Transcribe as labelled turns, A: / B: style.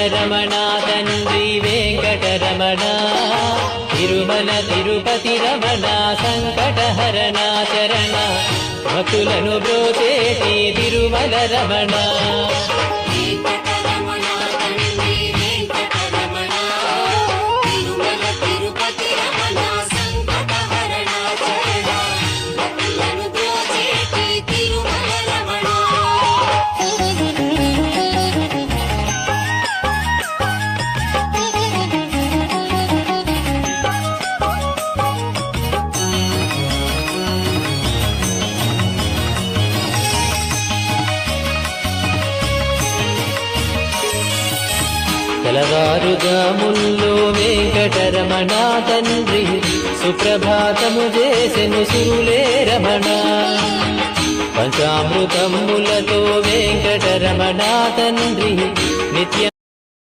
A: వెంకటరమణ తండ్రి వెంకటరమణ తిరుమల తిరుపతి రమణ సంకటహరణ చరణ భక్తులను బ్రోచేటి తిరుమల రమణ తెలవారుజాముల్లో వెంకటరమణ తండ్రి సుప్రభాతము చేసెను సురులే రమణ పంచామృతములతో వెంకటరమణ తండ్రి నిత్య